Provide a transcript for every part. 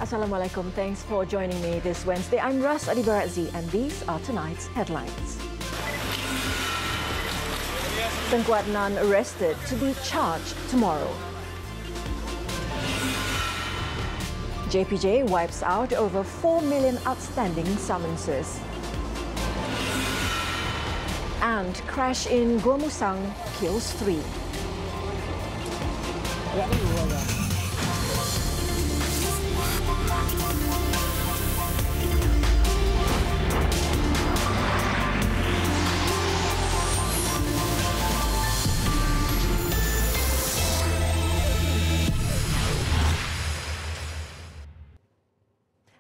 Assalamualaikum. Thanks for joining me this Wednesday. I'm Ras Adibaratzi and these are tonight's headlines. Tengku Adnan arrested to be charged tomorrow. JPJ wipes out over 4 million outstanding summonses. And crash in Gomusang kills 3.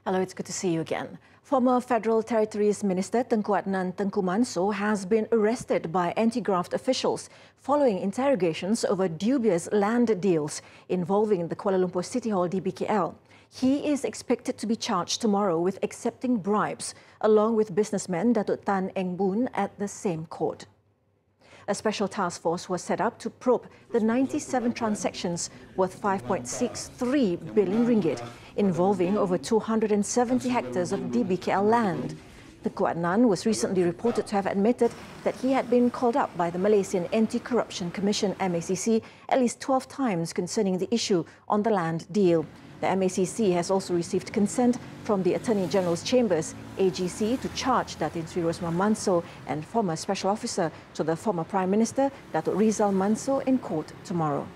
Hello, it's good to see you again. Former Federal Territories Minister Tengku Adnan Tengku Mansor has been arrested by anti-graft officials following interrogations over dubious land deals involving the Kuala Lumpur City Hall DBKL. He is expected to be charged tomorrow with accepting bribes, along with businessman Datuk Tan Eng Boon at the same court. A special task force was set up to probe the 97 transactions worth 5.63 billion ringgit, involving over 270 hectares of DBKL land. Tengku Adnan was recently reported to have admitted that he had been called up by the Malaysian Anti-Corruption Commission MACC at least 12 times concerning the issue on the land deal. The MACC has also received consent from the Attorney General's Chambers, AGC, to charge Datin Sri Rosmah Mansor and former Special Officer to the former Prime Minister, Datuk Rizal Mansor, in court tomorrow.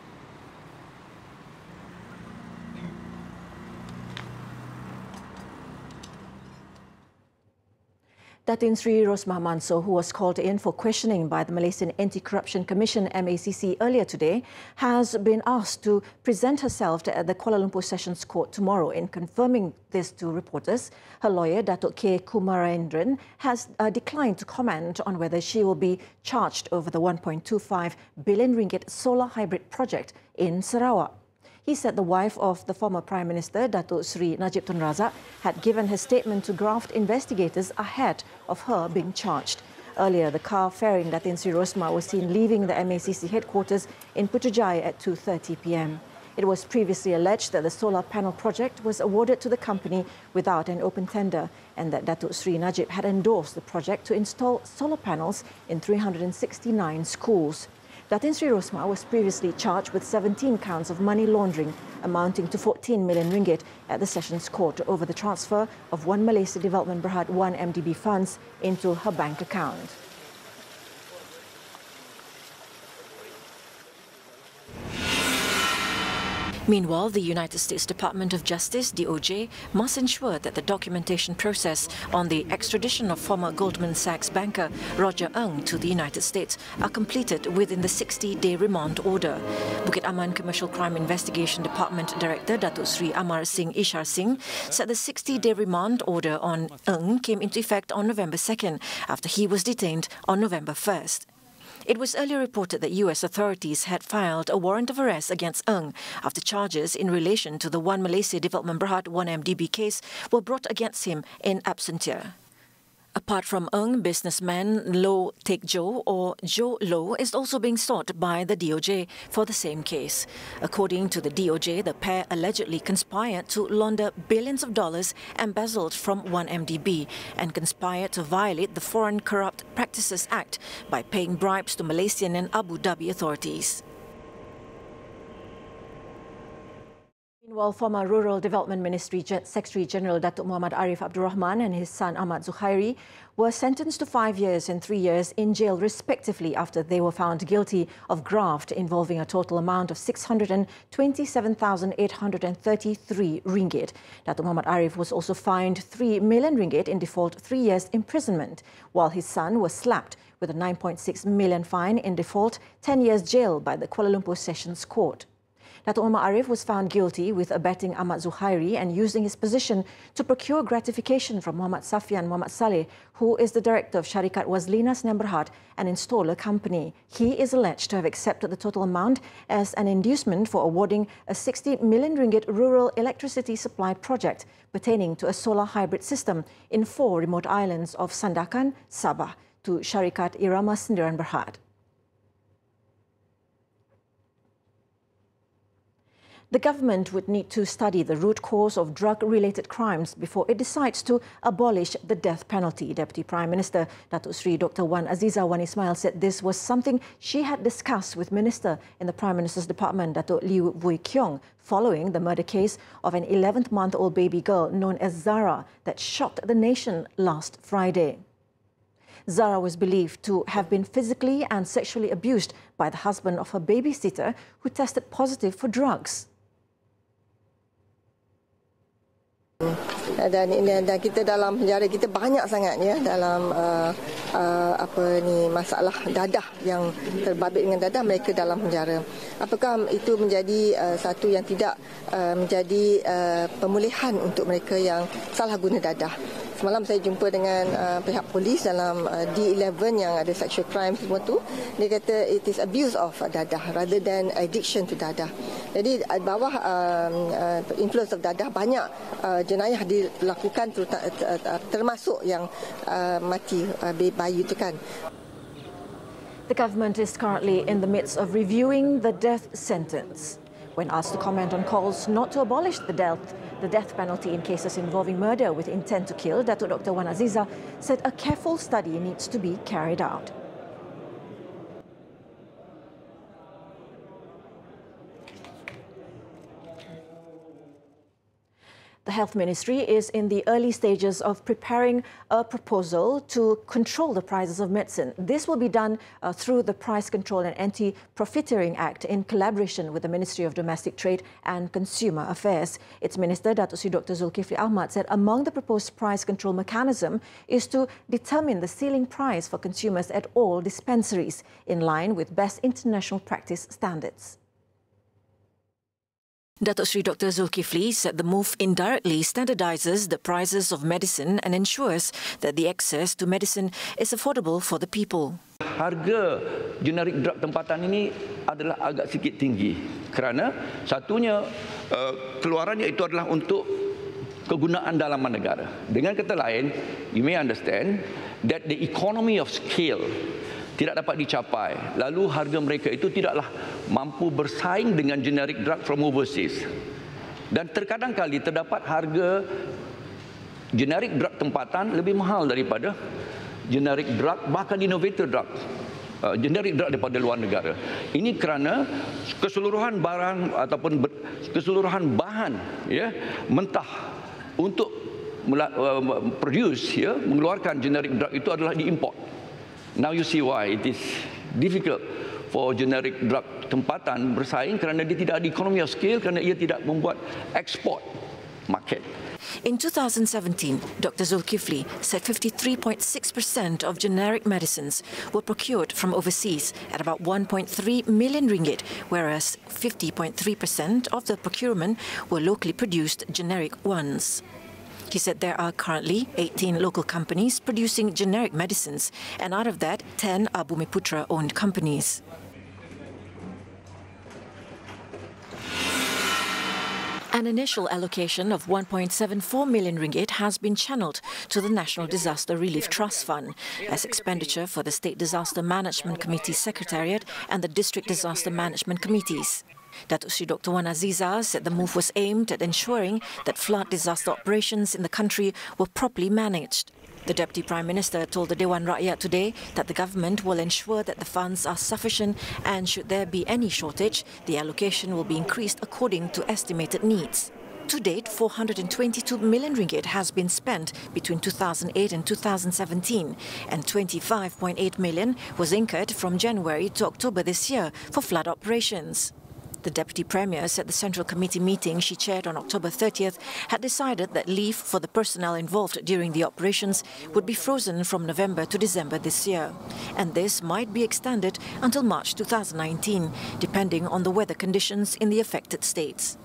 Datin Sri Rosmah Mansor, who was called in for questioning by the Malaysian Anti-Corruption Commission MACC earlier today, has been asked to present herself at the Kuala Lumpur Sessions Court tomorrow. In confirming this to reporters, her lawyer, Datuk K. Kumarendran, has declined to comment on whether she will be charged over the 1.25 billion ringgit solar hybrid project in Sarawak. He said the wife of the former Prime Minister, Datuk Sri Najib Tun Razak, had given her statement to graft investigators ahead of her being charged. Earlier, the car ferrying Datin Sri Rosmah was seen leaving the MACC headquarters in Putrajaya at 2:30 p.m. It was previously alleged that the solar panel project was awarded to the company without an open tender and that Datuk Sri Najib had endorsed the project to install solar panels in 369 schools. Datin Sri Rosmah was previously charged with 17 counts of money laundering amounting to 14 million ringgit at the Sessions Court over the transfer of One Malaysia Development Berhad 1MDB funds into her bank account. Meanwhile, the United States Department of Justice, DOJ, must ensure that the documentation process on the extradition of former Goldman Sachs banker Roger Ng to the United States are completed within the 60-day remand order. Bukit Aman Commercial Crime Investigation Department Director Datuk Sri Amar Singh Ishar Singh said the 60-day remand order on Ng came into effect on November 2nd after he was detained on November 1st. It was earlier reported that US authorities had filed a warrant of arrest against Ng after charges in relation to the One Malaysia Development Berhad 1MDB case were brought against him in absentia. Apart from Ng, businessman Low Teck Jo, or Joe Low, is also being sought by the DOJ for the same case. According to the DOJ, the pair allegedly conspired to launder billions of dollars embezzled from 1MDB and conspired to violate the Foreign Corrupt Practices Act by paying bribes to Malaysian and Abu Dhabi authorities. Meanwhile, former Rural Development Ministry Secretary General Datuk Muhammad Arif Abdul Rahman and his son Ahmad Zuhairi were sentenced to 5 years and 3 years in jail respectively after they were found guilty of graft involving a total amount of 627,833 ringgit. Datuk Muhammad Arif was also fined 3 million ringgit in default 3 years imprisonment, while his son was slapped with a 9.6 million fine in default 10 years jail by the Kuala Lumpur Sessions Court. Datuk Muhammad Arif was found guilty with abetting Ahmad Zuhairi and using his position to procure gratification from Muhammad Safian Muhammad Saleh, who is the director of Syarikat Wazlina Sdn Bhd, an installer company. He is alleged to have accepted the total amount as an inducement for awarding a 60 million ringgit rural electricity supply project pertaining to a solar hybrid system in 4 remote islands of Sandakan, Sabah, to Syarikat Irama Sendirian Berhad. The government would need to study the root cause of drug-related crimes before it decides to abolish the death penalty. Deputy Prime Minister Datuk Seri Dr. Wan Azizah Wan Ismail said this was something she had discussed with Minister in the Prime Minister's Department, Datuk Liew Vui Keong, following the murder case of an 11-month-old baby girl known as Zara that shocked the nation last Friday. Zara was believed to have been physically and sexually abused by the husband of her babysitter who tested positive for drugs. Dan kita dalam penjara kita banyak sangat ya dalam masalah dadah yang terbabit dengan dadah mereka dalam penjara. Apakah itu menjadi satu yang tidak menjadi pemulihan untuk mereka yang salah guna dadah? Semalam saya jumpa dengan pihak polis dalam D11 yang ada sexual crime semua tu. Dia kata it is abuse of dadah rather than addiction to dadah. Jadi bawah influence of dadah banyak jenayah dilakukan termasuk yang mati bayi itu kan. The government is currently in the midst of reviewing the death sentence. When asked to comment on calls not to abolish the death penalty in cases involving murder with intent to kill, Datuk Dr. Wan Azizah said a careful study needs to be carried out. The Health Ministry is in the early stages of preparing a proposal to control the prices of medicine. This will be done through the Price Control and Anti-Profiteering Act in collaboration with the Ministry of Domestic Trade and Consumer Affairs. Its Minister, Datuk Seri Dr. Zulkifli Ahmad, said among the proposed price control mechanism is to determine the ceiling price for consumers at all dispensaries in line with best international practice standards. Datuk Seri Dr. Zulkifli said the move indirectly standardizes the prices of medicine and ensures that the access to medicine is affordable for the people. Harga generik drug tempatan ini adalah agak sikit tinggi kerana satunya keluarannya itu adalah untuk kegunaan dalaman negara. Dengan kata lain, you may understand that the economy of scale tidak dapat dicapai. Lalu harga mereka itu tidaklah mampu bersaing dengan generic drug from overseas. Dan terkadang kali terdapat harga generic drug tempatan lebih mahal daripada generic drug, bahkan innovator drug. Generic drug daripada luar negara. Ini kerana keseluruhan barang ataupun keseluruhan bahan ya mentah untuk produce ya mengeluarkan generic drug itu adalah diimport. Now you see why it is difficult for generic drug tempatan bersaing kerana dia tidak ada economy of scale kerana ia tidak membuat export market. In 2017, Dr. Zulkifli said 53.6% of generic medicines were procured from overseas at about 1.3 million ringgit, whereas 50.3% of the procurement were locally produced generic ones. He said there are currently 18 local companies producing generic medicines, and out of that, 10 are Bumiputra-owned companies. An initial allocation of 1.74 million ringgit has been channeled to the National Disaster Relief Trust Fund as expenditure for the State Disaster Management Committee Secretariat and the District Disaster Management Committees. Datuk Seri Dr. Wan Azizah said the move was aimed at ensuring that flood disaster operations in the country were properly managed. The Deputy Prime Minister told the Dewan Rakyat today that the government will ensure that the funds are sufficient and should there be any shortage, the allocation will be increased according to estimated needs. To date, 422 million ringgit has been spent between 2008 and 2017, and 25.8 million was incurred from January to October this year for flood operations. The Deputy Premier said the Central Committee meeting she chaired on October 30th had decided that leave for the personnel involved during the operations would be frozen from November to December this year. And this might be extended until March 2019, depending on the weather conditions in the affected states.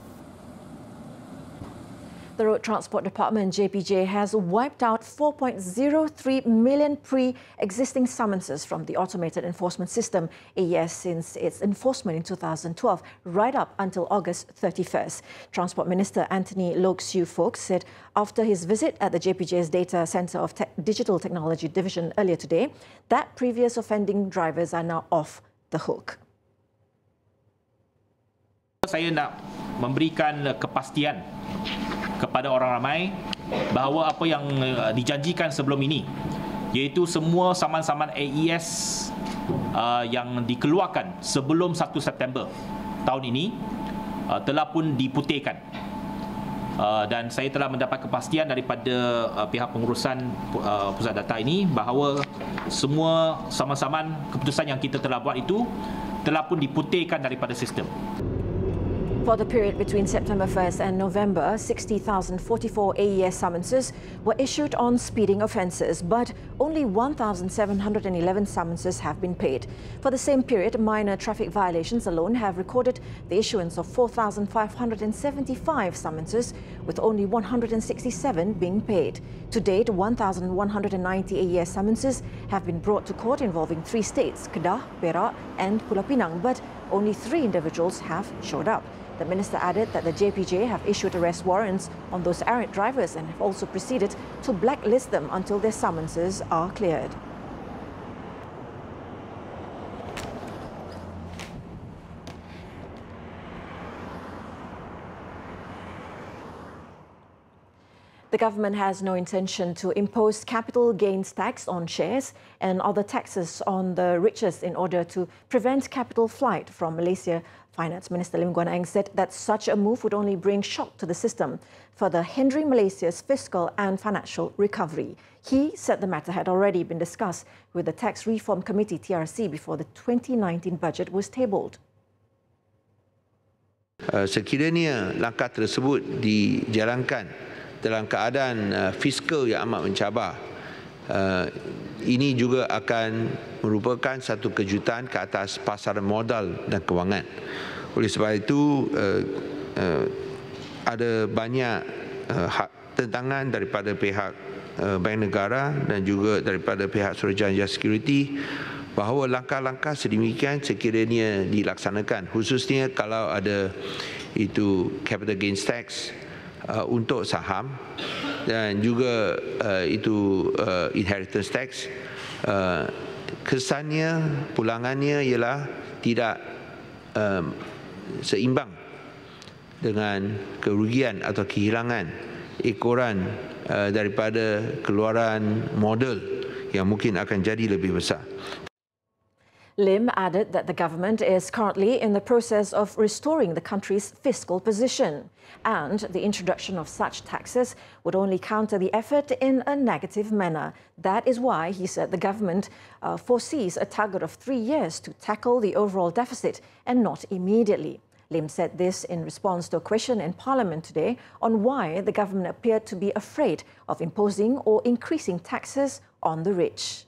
The Road Transport Department, JPJ, has wiped out 4.03 million pre-existing summonses from the Automated Enforcement System, AES, since its enforcement in 2012, right up until August 31st. Transport Minister Anthony Loke Siew Fook said after his visit at the JPJ's Data Centre of Digital Technology Division earlier today that previous offending drivers are now off the hook. Saya nak memberikan kepastian kepada orang ramai bahawa apa yang dijanjikan sebelum ini, iaitu semua saman-saman AES yang dikeluarkan sebelum 1 September tahun ini telah pun diputihkan. Dan saya telah mendapat kepastian daripada pihak pengurusan pusat data ini bahawa semua saman-saman keputusan yang kita telah buat itu telah pun diputihkan daripada sistem. For the period between September 1st and November, 60,044 AES summonses were issued on speeding offences, but only 1,711 summonses have been paid. For the same period, minor traffic violations alone have recorded the issuance of 4,575 summonses, with only 167 being paid. To date, 1,190 AES summonses have been brought to court involving 3 states, Kedah, Perak and Pulau Pinang, but only 3 individuals have showed up. The minister added that the JPJ have issued arrest warrants on those errant drivers and have also proceeded to blacklist them until their summonses are cleared. The government has no intention to impose capital gains tax on shares and other taxes on the richest in order to prevent capital flight from Malaysia. Finance Minister Lim Guan Eng said that such a move would only bring shock to the system, further hindering Malaysia's fiscal and financial recovery. He said the matter had already been discussed with the Tax Reform Committee TRC before the 2019 budget was tabled. Sekiranya langkah tersebut dijalankan dalam keadaan fiskal yang amat mencabar, ini juga akan merupakan satu kejutan ke atas pasaran modal dan kewangan. Oleh sebab itu, ada banyak tentangan daripada pihak Bank Negara dan juga daripada pihak Suruhanjaya Security bahawa langkah-langkah sedemikian sekiranya dilaksanakan, khususnya kalau ada itu capital gains tax untuk saham dan juga itu inheritance tax, kesannya, pulangannya ialah tidak seimbang dengan kerugian atau kehilangan ekoran daripada keluaran modal yang mungkin akan jadi lebih besar. Lim added that the government is currently in the process of restoring the country's fiscal position, and the introduction of such taxes would only counter the effort in a negative manner. That is why, he said, the government foresees a target of 3 years to tackle the overall deficit and not immediately. Lim said this in response to a question in Parliament today on why the government appeared to be afraid of imposing or increasing taxes on the rich.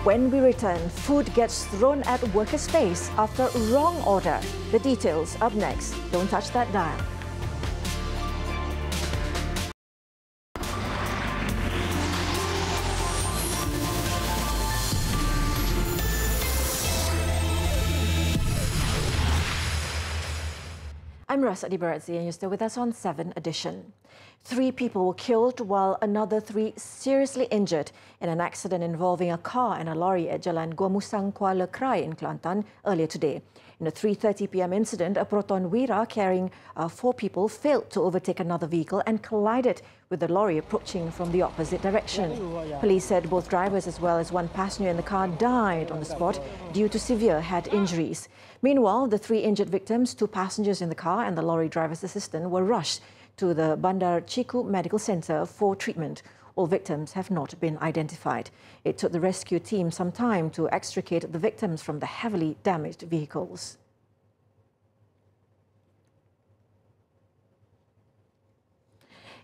When we return, food gets thrown at workers' face after wrong order. The details up next. Don't touch that dial. I'm Rasadi Baratzi and you're still with us on 7 Edition. 3 people were killed while another 3 seriously injured in an accident involving a car and a lorry at Jalan Gua Musang, Kuala Krai in Kelantan earlier today. In a 3:30 p.m. incident, a Proton Wira carrying 4 people failed to overtake another vehicle and collided with the lorry approaching from the opposite direction. Police said both drivers as well as one passenger in the car died on the spot due to severe head injuries. Meanwhile, the 3 injured victims, 2 passengers in the car and the lorry driver's assistant, were rushed to the Bandar Chiku Medical Centre for treatment. All victims have not been identified. It took the rescue team some time to extricate the victims from the heavily damaged vehicles.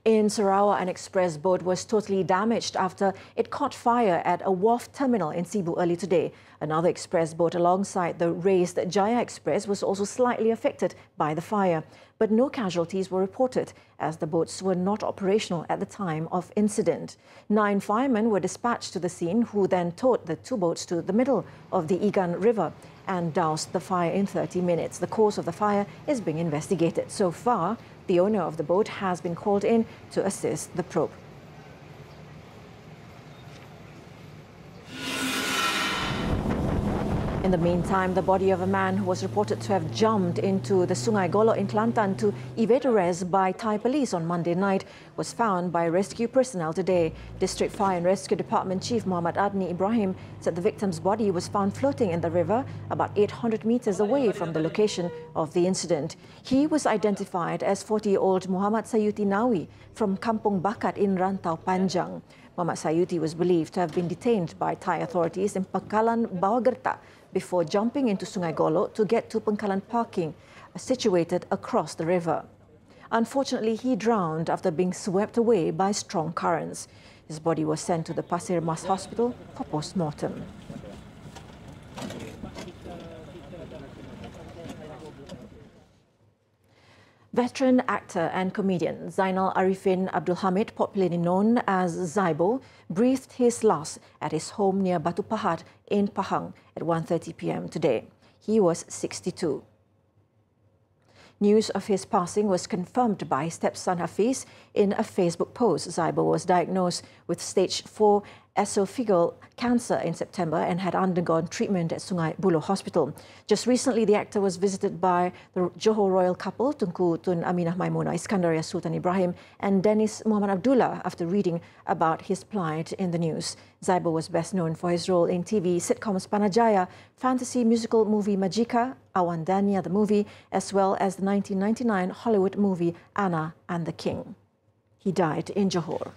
In Sarawak, an express boat was totally damaged after it caught fire at a wharf terminal in Cebu early today. Another express boat alongside the raised Jaya Express was also slightly affected by the fire, but no casualties were reported as the boats were not operational at the time of incident. 9 firemen were dispatched to the scene, who then towed the 2 boats to the middle of the Igan River and doused the fire in 30 minutes. The cause of the fire is being investigated. So far, the owner of the boat has been called in to assist the probe. In In the meantime, the body of a man who was reported to have jumped into the Sungai Golo in Kelantan to evade arrest by Thai police on Monday night was found by rescue personnel today. District Fire and Rescue Department Chief Muhammad Adni Ibrahim said the victim's body was found floating in the river about 800 meters away from the location of the incident. He was identified as 40-year-old Muhammad Sayuti Nawi from Kampung Bakat in Rantau Panjang. Muhammad Sayuti was believed to have been detained by Thai authorities in Pangkalan Bawagerta before jumping into Sungai Golo to get to Pangkalan Parking, situated across the river. Unfortunately, he drowned after being swept away by strong currents. His body was sent to the Pasir Mas Hospital for post-mortem. Veteran actor and comedian Zainal Arifin Abdul Hamid, popularly known as Zaibo, breathed his last at his home near Batu Pahat in Pahang at 1:30 p.m. today. He was 62. News of his passing was confirmed by his stepson Hafiz in a Facebook post. Zaibo was diagnosed with stage 4 esophageal cancer in September and had undergone treatment at Sungai Buloh Hospital. Just recently, the actor was visited by the Johor royal couple, Tunku Tun Aminah Maimunah Iskandaria Sultan Ibrahim and Dennis Muhammad Abdullah after reading about his plight in the news. Zaibo was best known for his role in TV sitcoms Panajaya, fantasy musical movie Majika, Awan Dania the movie, as well as the 1999 Hollywood movie Anna and the King. He died in Johor.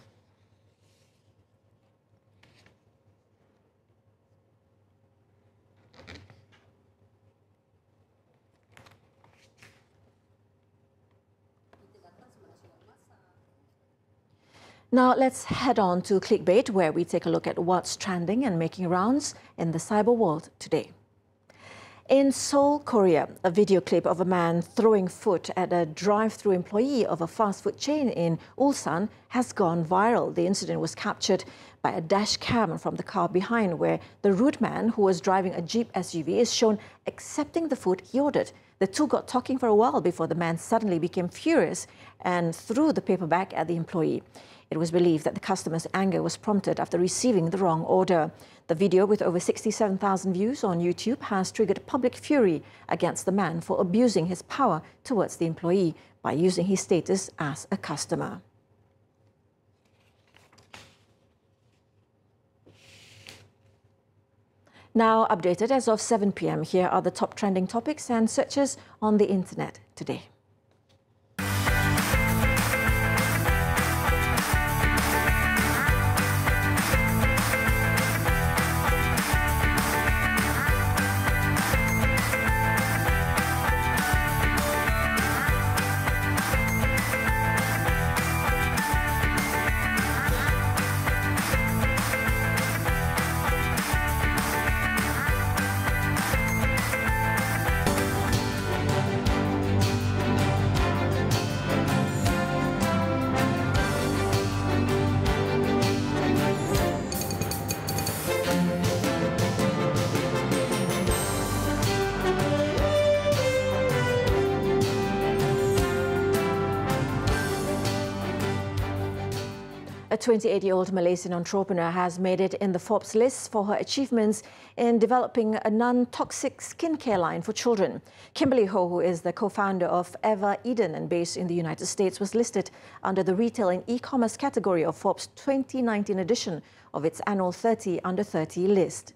Now let's head on to Clickbait, where we take a look at what's trending and making rounds in the cyber world today. In Seoul, Korea, a video clip of a man throwing food at a drive-through employee of a fast food chain in Ulsan has gone viral. The incident was captured by a dash cam from the car behind, where the rude man who was driving a Jeep SUV is shown accepting the food he ordered. The two got talking for a while before the man suddenly became furious and threw the paper bag at the employee. It was believed that the customer's anger was prompted after receiving the wrong order. The video, with over 67,000 views on YouTube, has triggered public fury against the man for abusing his power towards the employee by using his status as a customer. Now updated as of 7 p.m, here are the top trending topics and searches on the internet today. A 28-year-old Malaysian entrepreneur has made it in the Forbes list for her achievements in developing a non-toxic skincare line for children. Kimberly Ho, who is the co-founder of Eva Eden and based in the United States, was listed under the retail and e-commerce category of Forbes' 2019 edition of its annual 30 Under 30 list.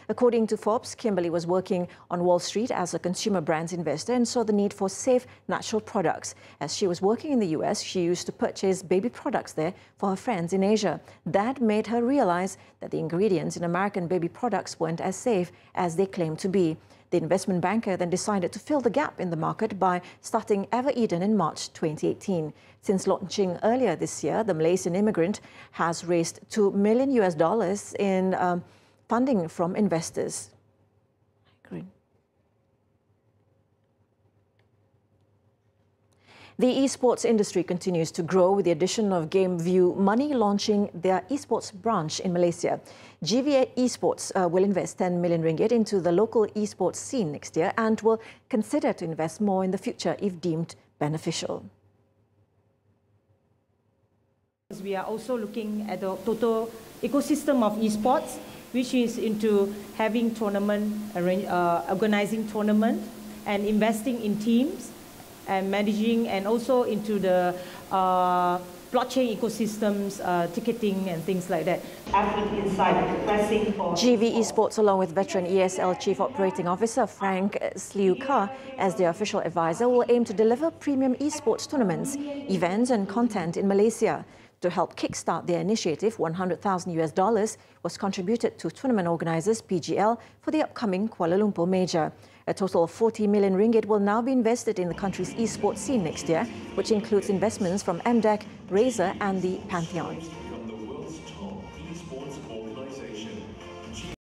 According to Forbes, Kimberly was working on Wall Street as a consumer brands investor and saw the need for safe, natural products. As she was working in the US, she used to purchase baby products there for her friends in Asia. That made her realize that the ingredients in American baby products weren't as safe as they claimed to be. The investment banker then decided to fill the gap in the market by starting Eva Eden in March 2018. Since launching earlier this year, the Malaysian immigrant has raised $2 million in funding from investors. The esports industry continues to grow with the addition of GameView Money launching their esports branch in Malaysia. GVA Esports will invest 10 million ringgit into the local esports scene next year and will consider to invest more in the future if deemed beneficial. We are also looking at the total ecosystem of esports which is into having tournament, organizing tournament, and investing in teams, and managing, and also into the blockchain ecosystems, ticketing and things like that. Effort inside pressing for GV Esports, along with veteran ESL Chief Operating Officer Frank Sliuka as their official advisor, will aim to deliver premium esports tournaments, events and content in Malaysia. To help kickstart their initiative, $100,000 was contributed to tournament organisers PGL for the upcoming Kuala Lumpur Major. A total of 40 million ringgit will now be invested in the country's esports scene next year, which includes investments from MDEC, Razer and the Pantheon.